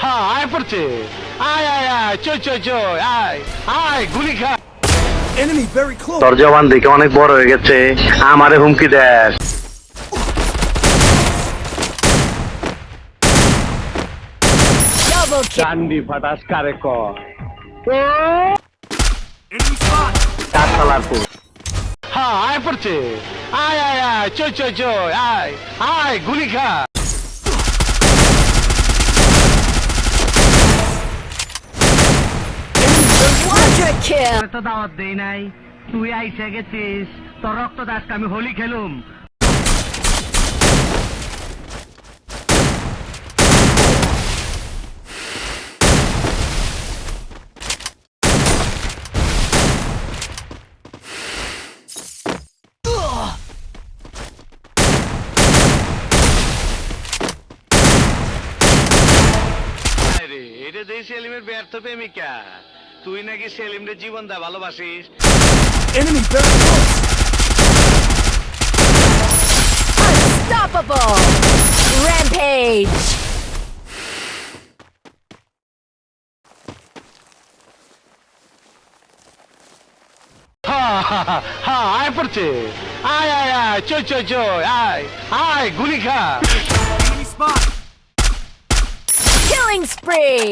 হা আয় পড়ছে আয় আয় আয় চই চই চই আয় আয় গুলি খা Enemy very close. তোর জওয়ান দেখে অনেক বড় হয়ে গেছে আমারে হুমকি দেয় Double kill. চান্দি ফাটাস কারে ক Enemy spot. কার শালার পুত হা আয় পড়ছে আয় আয় আয় চই চই চই আয় আয় গুলি খা Quadra kill. তো দাওয়াত দেই নাই তুই আইসা গেছিস তোর রক্ত দাস আমি হোলি খেলুম রে এটা দেই সেলিমের ব্যর্থ প্রেমিকা তুই নাকি সেলিমরে জীবন দা ভালোবাসিস Enemy very close. Unstoppable. Rampage. হা হা হা, হা আয় পড়ছে আয় আয় আয় চই চই চই আয় আয় গুলি খা Enemy spot. Killing spree.